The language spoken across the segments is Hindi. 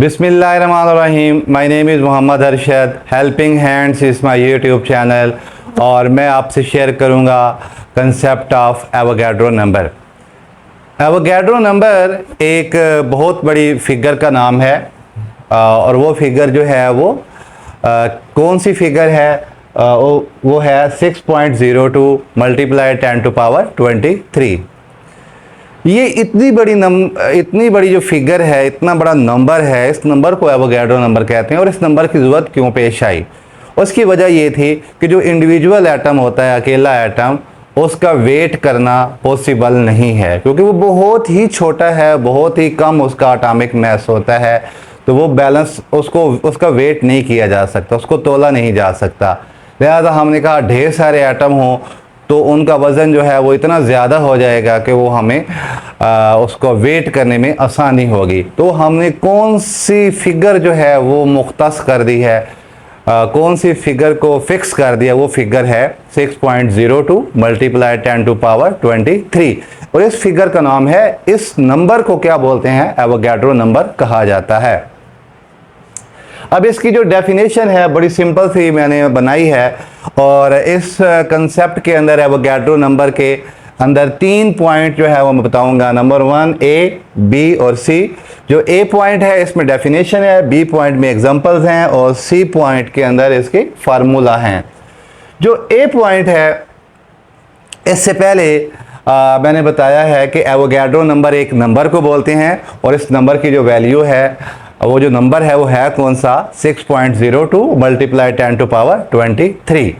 बिस्मिल्लाहिर्रहमानिर्रहीम। My name is Mohammad Arshad. Helping hands is my YouTube channel और मैं आपसे शेयर करूंगा concept of Avogadro number. Avogadro number एक बहुत बड़ी फिगर का नाम है और वो फिगर जो है वो कौन सी फिगर है, वो है 6.02 मल्टीप्लाई 10 टू पावर 23। ये इतनी बड़ी जो फिगर है, इतना बड़ा नंबर है, इस नंबर को एवोगैड्रो नंबर कहते हैं। और इस नंबर की ज़रूरत क्यों पेश आई? उसकी वजह ये थी कि जो इंडिविजुअल एटम होता है, अकेला एटम, उसका वेट करना पॉसिबल नहीं है, क्योंकि वो बहुत ही छोटा है, बहुत ही कम उसका एटॉमिक मास होता है। तो वो बैलेंस उसका वेट नहीं किया जा सकता, उसको तोला नहीं जा सकता। लिहाजा हमने कहा ढेर सारे एटम हों तो उनका वज़न जो है वो इतना ज़्यादा हो जाएगा कि वो हमें उसको वेट करने में आसानी होगी। तो हमने कौन सी फिगर जो है वो मुख्तस कर दी है, कौन सी फिगर को फिक्स कर दिया, वो फिगर है 6.02 मल्टीप्लाई 10 टू पावर 23। और इस फिगर का नाम है, इस नंबर को क्या बोलते हैं? एवोगैड्रो नंबर कहा जाता है। अब इसकी जो डेफिनेशन है बड़ी सिंपल सी मैंने बनाई है और इस कंसेप्ट के अंदर एवोगैड्रो नंबर के अंदर 3 पॉइंट जो है वो मैं बताऊंगा। नंबर 1 ए, बी और सी। जो ए पॉइंट है इसमें डेफिनेशन है, बी पॉइंट में एग्जांपल्स हैं और सी पॉइंट के अंदर इसके फार्मूला हैं। जो ए पॉइंट है, इससे पहले मैंने बताया है कि एवोगैड्रो नंबर एक नंबर को बोलते हैं और इस नंबर की जो वैल्यू है, वो जो नंबर है वो है कौन सा? 6.02 मल्टीप्लाई 10 टू पावर 23।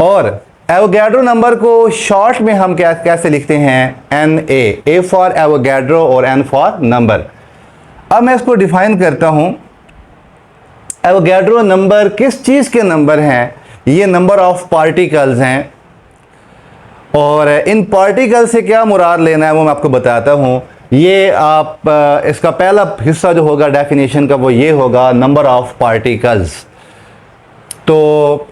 और एवोगैड्रो नंबर को शॉर्ट में हम कैसे लिखते हैं? एन ए फॉर एवोगैड्रो और एन फॉर नंबर। अब मैं इसको डिफाइन करता हूं। एवोगैड्रो नंबर किस चीज के नंबर हैं? ये नंबर ऑफ पार्टिकल्स हैं और इन पार्टिकल से क्या मुराद लेना है वो मैं आपको बताता हूं। ये आप इसका पहला हिस्सा जो होगा डेफिनेशन का वो ये होगा, नंबर ऑफ पार्टिकल्स। तो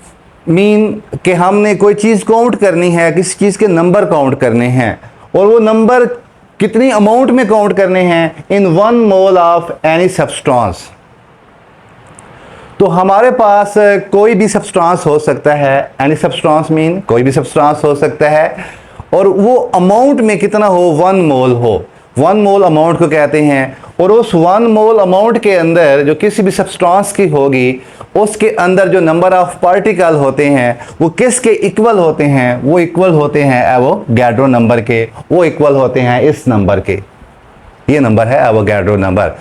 मीन कि हमने कोई चीज़ काउंट करनी है, किसी चीज़ के नंबर काउंट करने हैं और वो नंबर कितनी अमाउंट में काउंट करने हैं? इन 1 मोल ऑफ एनी सब्सटेंस। तो हमारे पास कोई भी सब्सटेंस हो सकता है, एनी सब्सटेंस मीन कोई भी सब्सटेंस हो सकता है और वो अमाउंट में कितना हो? 1 मोल हो। 1 मोल अमाउंट को कहते हैं। और उस 1 मोल अमाउंट के अंदर जो किसी भी सब्सटेंस की होगी, उसके अंदर जो नंबर ऑफ पार्टिकल होते हैं वो किसके इक्वल होते हैं? वो इक्वल होते हैं एवोगैड्रो नंबर के, वो इक्वल होते हैं इस नंबर के। ये नंबर है एवोगैड्रो नंबर।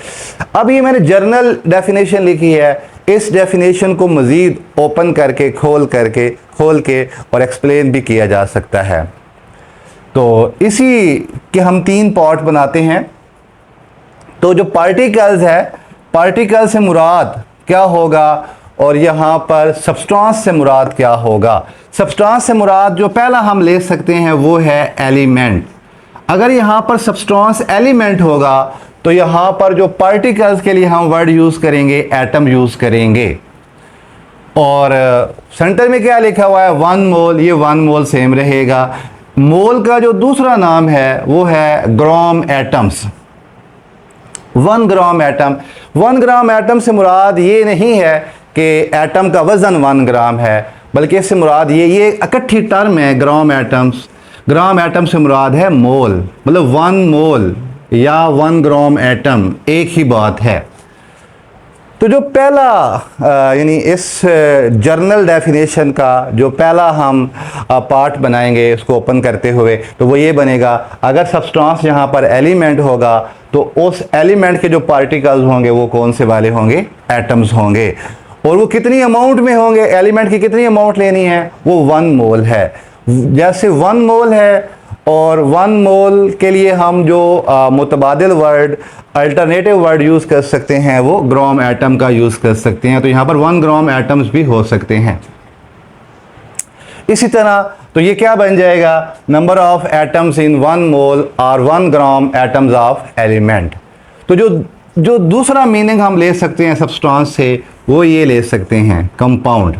अब ये मैंने जर्नल डेफिनेशन लिखी है, इस डेफिनेशन को मज़ीद ओपन करके खोल के और एक्सप्लेन भी किया जा सकता है। तो इसी के हम 3 पार्ट बनाते हैं। तो जो पार्टिकल्स है, पार्टिकल से मुराद क्या होगा और यहाँ पर सब्सटेंस से मुराद क्या होगा? सब्सटेंस से मुराद जो पहला हम ले सकते हैं वो है एलिमेंट। अगर यहाँ पर सब्सटेंस एलिमेंट होगा तो यहाँ पर जो पार्टिकल्स के लिए हम वर्ड यूज़ करेंगे, एटम यूज़ करेंगे। और सेंटर में क्या लिखा हुआ है? 1 मोल। ये 1 मोल सेम रहेगा। मोल का जो दूसरा नाम है वो है gram atoms. 1 gram atom. 1 gram atom से मुराद ये नहीं है कि एटम का वज़न 1 ग्राम है, बल्कि इससे मुराद ये इकट्ठी टर्म है ग्राम एटम्स। ग्राम एटम से मुराद है मोल, मतलब 1 मोल या 1 ग्राम एटम एक ही बात है। तो जो पहला यानी इस जर्नल डेफिनेशन का जो पहला हम पार्ट बनाएंगे इसको ओपन करते हुए, तो वो ये बनेगा, अगर सब्सटेंस यहाँ पर एलिमेंट होगा तो उस एलिमेंट के जो पार्टिकल्स होंगे वो कौन से वाले होंगे? एटम्स होंगे। और वो कितनी अमाउंट में होंगे? एलिमेंट की कितनी अमाउंट लेनी है? वो 1 मोल है। जैसे 1 मोल है और 1 मोल के लिए हम जो मुतबादिल वर्ड, अल्टरनेटिव वर्ड यूज़ कर सकते हैं वो ग्राम एटम का यूज़ कर सकते हैं। तो यहाँ पर 1 ग्राम एटम्स भी हो सकते हैं। इसी तरह तो ये क्या बन जाएगा? नंबर ऑफ एटम्स इन 1 मोल और 1 ग्राम एटम्स ऑफ एलिमेंट। तो जो दूसरा मीनिंग हम ले सकते हैं सब्सटेंस से वो ये ले सकते हैं, कंपाउंड।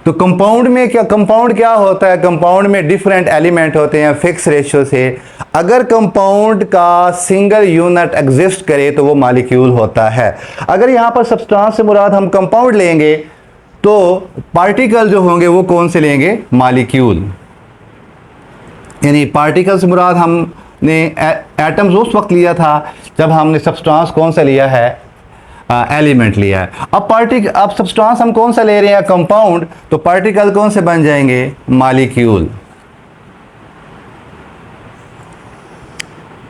तो कंपाउंड क्या होता है? कंपाउंड में डिफरेंट एलिमेंट होते हैं फिक्स रेशियो से। अगर कंपाउंड का सिंगल यूनिट एग्जिस्ट करे तो वो मॉलिक्यूल होता है। अगर यहाँ पर सब्सटेंस से मुराद हम कंपाउंड लेंगे तो पार्टिकल जो होंगे वो कौन से लेंगे? मॉलिक्यूल। यानी पार्टिकल से मुराद हमने एटम्स उस वक्त लिया था जब हमने सब्सटेंस कौन सा लिया है? एलिमेंट लिया है। अब सब्सटेंस हम कौन सा ले रहे हैं? कंपाउंड। तो पार्टिकल कौन से बन जाएंगे? मॉलिक्यूल।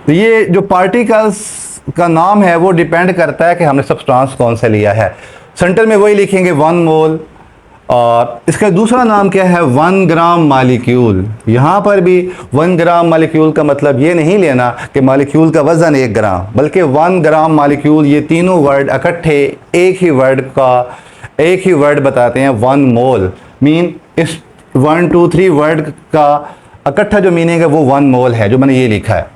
तो ये जो पार्टिकल्स का नाम है वो डिपेंड करता है कि हमने सब्सटेंस कौन सा लिया है। सेंटर में वही लिखेंगे 1 मोल, और इसका दूसरा नाम क्या है? 1 ग्राम मॉलिक्यूल। यहाँ पर भी 1 ग्राम मॉलिक्यूल का मतलब ये नहीं लेना कि मॉलिक्यूल का वज़न 1 ग्राम, बल्कि 1 ग्राम मॉलिक्यूल। ये तीनों वर्ड इकट्ठे एक ही वर्ड बताते हैं 1 मोल। मीन इस 1 2 3 वर्ड का इकट्ठा जो मीनिंग है वो 1 मोल है, जो मैंने ये लिखा है।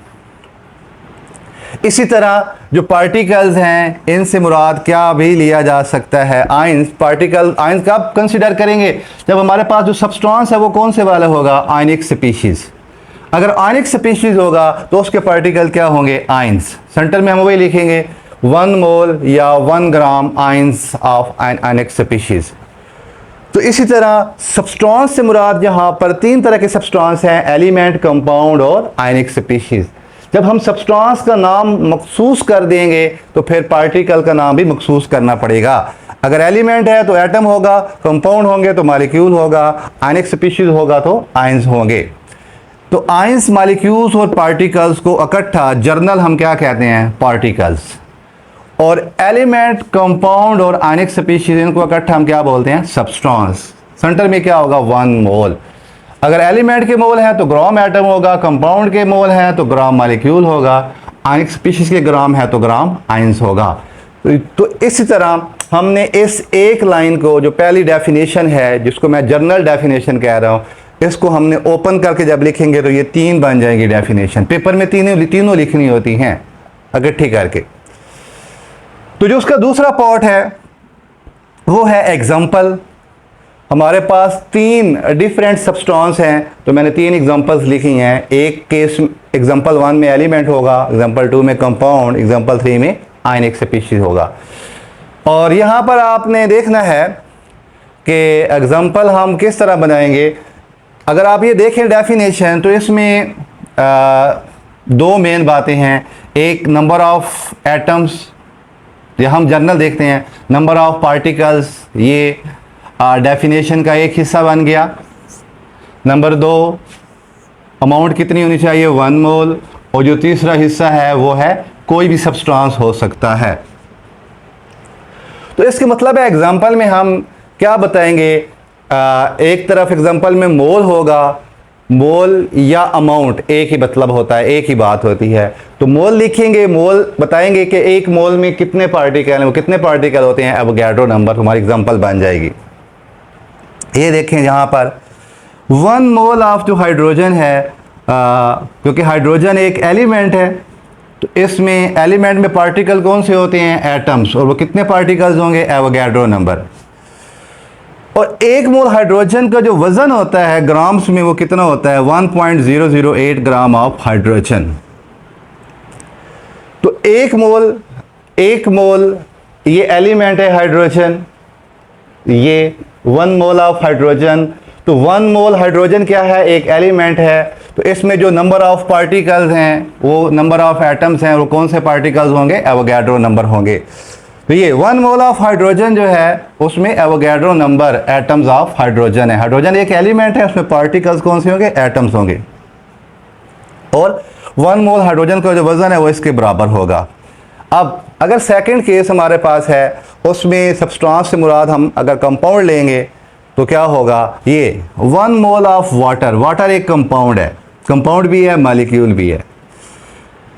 इसी तरह जो पार्टिकल्स हैं इनसे मुराद क्या भी लिया जा सकता है? आयंस। आयंस कब कंसीडर करेंगे? जब हमारे पास जो सब्सटेंस है वो कौन से वाला होगा? आयनिक स्पीशीज। अगर आयनिक स्पीशीज होगा तो उसके पार्टिकल क्या होंगे? आयंस। सेंटर में हम वही लिखेंगे 1 मोल या 1 ग्राम आयंस ऑफ आयनिक स्पीशीज। तो इसी तरह सब्सटेंस से मुराद यहाँ पर 3 तरह के सब्सटेंस हैं: एलिमेंट, कंपाउंड और आयनिक स्पीशीज। जब हम सब्सटेंस का नाम मखसूस कर देंगे तो फिर पार्टिकल का नाम भी मखसूस करना पड़ेगा। अगर एलिमेंट है तो एटम होगा, कंपाउंड होंगे तो मॉलिक्यूल होगा, आयनिक स्पीशीज होगा तो आयंस होंगे। तो आयंस, मॉलिक्यूल्स और पार्टिकल्स को इकट्ठा जर्नल हम क्या कहते हैं? पार्टिकल्स। और एलिमेंट, कंपाउंड और आयनिक स्पीशीज इनको इकट्ठा हम क्या बोलते हैं? सब्सटेंस। सेंटर में क्या होगा? 1 मोल। अगर एलिमेंट के मोल है तो ग्राम एटम होगा, कंपाउंड के मोल है तो ग्राम मॉलिक्यूल होगा, आयनिक स्पीशीज के ग्राम है तो ग्राम आयंस होगा। तो इसी तरह हमने इस एक लाइन को, जो पहली डेफिनेशन है जिसको मैं जनरल डेफिनेशन कह रहा हूँ, इसको हमने ओपन करके जब लिखेंगे तो ये 3 बन जाएंगी डेफिनेशन। पेपर में तीनों लिखनी होती हैं इकट्ठी करके। तो जो उसका दूसरा पार्ट है वो है एग्जाम्पल। हमारे पास 3 डिफरेंट सब्सटेंस हैं, तो मैंने 3 एग्जांपल्स लिखी हैं। एक केस एग्जांपल 1 में एलिमेंट होगा, एग्जांपल 2 में कंपाउंड, एग्जांपल 3 में आयनिक स्पीशीज होगा। और यहाँ पर आपने देखना है कि एग्जांपल हम किस तरह बनाएंगे। अगर आप ये देखें डेफिनेशन तो इसमें 2 मेन बातें हैं। एक नंबर ऑफ एटम्स, या हम जनरल देखते हैं नंबर ऑफ पार्टिकल्स, ये डेफिनेशन का एक हिस्सा बन गया। नंबर 2, अमाउंट कितनी होनी चाहिए? 1 मोल। और जो तीसरा हिस्सा है वो है कोई भी सब्सटेंस हो सकता है। तो इसके मतलब है एग्जांपल में हम क्या बताएंगे? एक तरफ एग्जांपल में मोल होगा, मोल या अमाउंट एक ही मतलब होता है, एक ही बात होती है। तो मोल लिखेंगे, मोल बताएंगे कि एक मोल में कितने पार्टिकल हैं, वो कितने पार्टिकल होते हैं, एवोगाड्रो नंबर हमारी एग्जांपल बन जाएगी। ये देखें यहाँ पर 1 मोल ऑफ जो हाइड्रोजन है, क्योंकि हाइड्रोजन एक एलिमेंट है तो इसमें एलिमेंट में पार्टिकल कौन से होते हैं? एटम्स। और वो कितने पार्टिकल्स होंगे? Avogadro number. और 1 मोल हाइड्रोजन का जो वज़न होता है ग्राम्स में वो कितना होता है? 1.008 ग्राम ऑफ हाइड्रोजन। तो 1 मोल ये एलिमेंट है हाइड्रोजन, ये 1 मोल ऑफ हाइड्रोजन। तो 1 मोल हाइड्रोजन क्या है? एक एलिमेंट है। तो इसमें जो नंबर ऑफ पार्टिकल्स हैं, वो नंबर ऑफ एटम्स हैं, वो कौन से पार्टिकल्स होंगे? एवोगाड्रो नंबर होंगे। तो ये 1 मोल ऑफ हाइड्रोजन जो है उसमें Avogadro number atoms of hydrogen है। हाइड्रोजन एक एलिमेंट है, उसमें पार्टिकल्स कौन से होंगे? एटम्स होंगे। और 1 मोल हाइड्रोजन का जो वज़न है वो इसके बराबर होगा। अब अगर सेकंड केस हमारे पास है, उसमें सब्सटेंस से मुराद हम अगर कंपाउंड लेंगे तो क्या होगा? ये 1 मोल ऑफ वाटर एक कंपाउंड है, कंपाउंड भी है, मॉलिक्यूल भी है।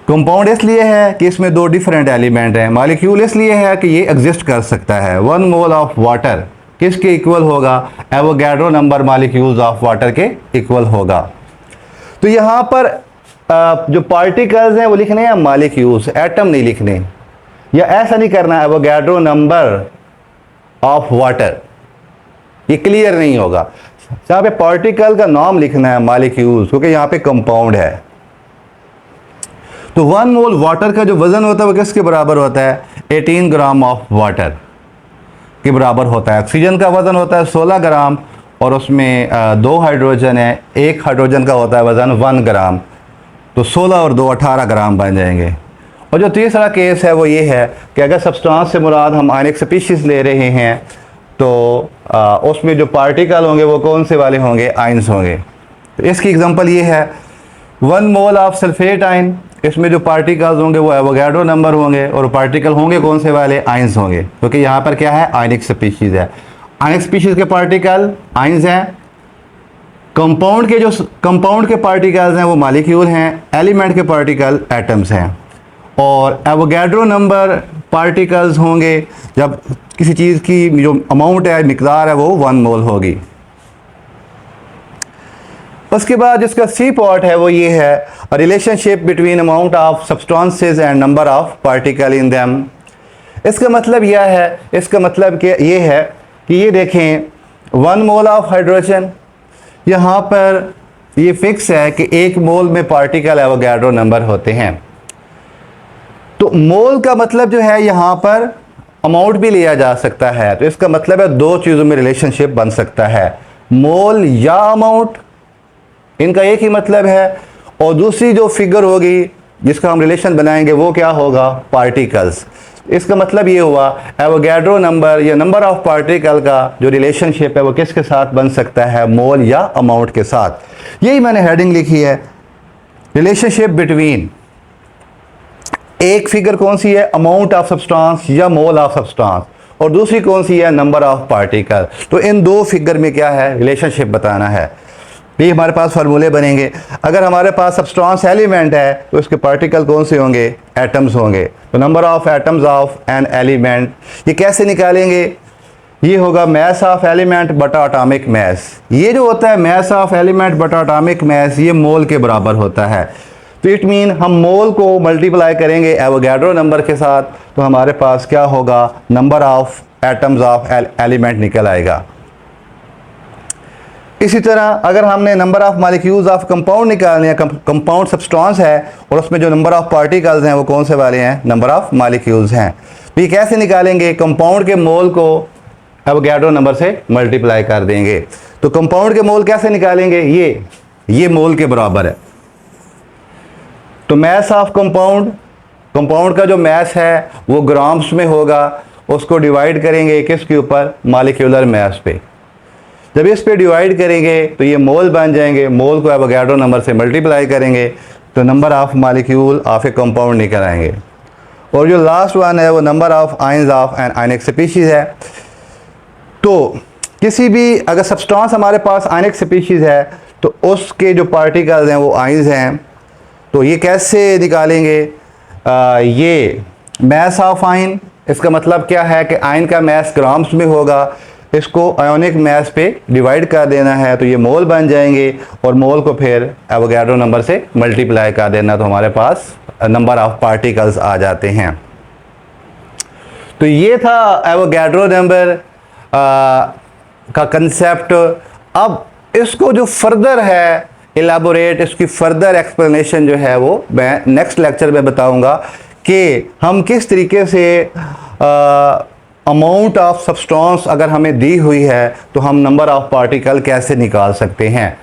कंपाउंड इसलिए है कि इसमें 2 डिफरेंट एलिमेंट हैं, मॉलिक्यूल इसलिए है कि ये एग्जिस्ट कर सकता है। 1 मोल ऑफ वाटर किसके इक्वल होगा? Avogadro number molecules of water के इक्वल होगा। तो यहाँ पर जो पार्टिकल्स हैं वो लिखने हैं मॉलिक्यूल्स, एटम नहीं लिखने, या ऐसा नहीं करना एवोगाड्रो नंबर ऑफ वाटर। ये क्लियर नहीं होगा। यहाँ पे पार्टिकल का नाम लिखना है मॉलिक्यूल्स, क्योंकि यहाँ पे कंपाउंड है। तो 1 मोल वाटर का जो वजन होता है वो किसके बराबर होता है? 18 ग्राम ऑफ वाटर के बराबर होता है। ऑक्सीजन का वजन होता है 16 ग्राम और उसमें 2 हाइड्रोजन है, एक हाइड्रोजन का होता है वजन 1 ग्राम, तो 16 और 2 18 ग्राम बन जाएंगे। और जो तीसरा केस है वो ये है कि अगर सब्सटेंस से मुराद हम आयनिक स्पीशीज ले रहे हैं तो उसमें जो पार्टिकल होंगे वो कौन से वाले होंगे? आयंस होंगे। तो इसकी एग्जांपल ये है 1 मोल ऑफ सल्फेट आयन, इसमें जो पार्टिकल्स होंगे वो एवोगाड्रो नंबर होंगे और पार्टिकल होंगे कौन से वाले? आयंस होंगे, क्योंकि यहाँ पर क्या है? आयनिक स्पीशीज है। आयनिक स्पीशीज के पार्टिकल आयंस हैं। कंपाउंड के पार्टिकल्स हैं वो मॉलिक्यूल हैं। एलिमेंट के पार्टिकल एटम्स हैं। और एवोगाड्रो नंबर पार्टिकल्स होंगे जब किसी चीज़ की जो अमाउंट है, मिकदार है, वो 1 मोल होगी। उसके बाद जिसका सी पार्ट है वो ये है relationship between amount of substances and number of particle in them. इसका मतलब यह है, इसका मतलब कि ये है कि ये देखें 1 मोल ऑफ हाइड्रोजन, यहाँ पर ये फिक्स है कि 1 मोल में पार्टिकल एवोगाड्रो नंबर होते हैं। तो मोल का मतलब जो है यहाँ पर अमाउंट भी लिया जा सकता है। तो इसका मतलब है 2 चीज़ों में रिलेशनशिप बन सकता है, मोल या अमाउंट, इनका एक ही मतलब है। और दूसरी जो फिगर होगी जिसका हम रिलेशन बनाएंगे वो क्या होगा? पार्टिकल्स। इसका मतलब ये हुआ एवोगाड्रो नंबर या नंबर ऑफ पार्टिकल का जो रिलेशनशिप है वो किसके साथ बन सकता है? मोल या अमाउंट के साथ। यही मैंने हेडिंग लिखी है, रिलेशनशिप बिटवीन। एक फिगर कौन सी है? अमाउंट ऑफ सब्सटेंस या मोल ऑफ सब्सटेंस, और दूसरी कौन सी है? Number of particle. तो इन 2 फिगर में क्या है? रिलेशनशिप बताना है। ये हमारे पास फार्मूले बनेंगे। अगर हमारे पास सब्सटेंस एलिमेंट है तो इसके पार्टिकल कौन से होंगे? एटम्स होंगे। तो number of atoms of an element, ये कैसे निकालेंगे? ये होगा मैस ऑफ एलिमेंट बटा एटॉमिक मैस। ये जो होता है मैस ऑफ एलिमेंट बटा एटॉमिक मैस, ये मोल के बराबर होता है। तो इट मीन हम मोल को मल्टीप्लाई करेंगे एवोगाड्रो नंबर के साथ, तो हमारे पास क्या होगा? Number of atoms of element निकल आएगा। इसी तरह अगर हमने number of molecules of compound निकालने हैं, कंपाउंड सब्सटेंस है और उसमें जो नंबर ऑफ पार्टिकल्स हैं वो कौन से वाले हैं? नंबर ऑफ मॉलिक्यूल्स हैं। तो ये कैसे निकालेंगे? कंपाउंड के मोल को एवोगाड्रो नंबर से मल्टीप्लाई कर देंगे। तो कंपाउंड के मोल कैसे निकालेंगे? ये मोल के बराबर है। तो मैस ऑफ कंपाउंड का जो मैस है वो ग्राम्स में होगा, उसको डिवाइड करेंगे किसके ऊपर? मॉलिक्यूलर मैस पे। जब इस पे डिवाइड करेंगे तो ये मोल बन जाएंगे। मोल को एवोगाड्रो नंबर से मल्टीप्लाई करेंगे तो number of molecule of A compound निकल आएंगे। और जो लास्ट वन है वो number of ions of an ionic species है। तो किसी भी अगर सब्सटेंस हमारे पास आयनिक स्पीशीज है तो उसके जो पार्टिकल्स हैं वो आयंस हैं। तो ये कैसे निकालेंगे? ये मैस ऑफ आयन, इसका मतलब क्या है कि आयन का मैस ग्राम्स में होगा, इसको आयोनिक मैस पे डिवाइड कर देना है तो ये मोल बन जाएंगे और मोल को फिर एवोगाड्रो नंबर से मल्टीप्लाई कर देना तो हमारे पास नंबर ऑफ पार्टिकल्स आ जाते हैं। तो ये था एवोगाड्रो नंबर का कंसेप्ट। अब इसको जो फर्दर है इलाबोरेट, इसकी फर्दर एक्सप्लेनेशन जो है वो मैं नेक्स्ट लेक्चर में बताऊंगा कि हम किस तरीके से अमाउंट ऑफ सब्सटेंस अगर हमें दी हुई है तो हम नंबर ऑफ पार्टिकल कैसे निकाल सकते हैं।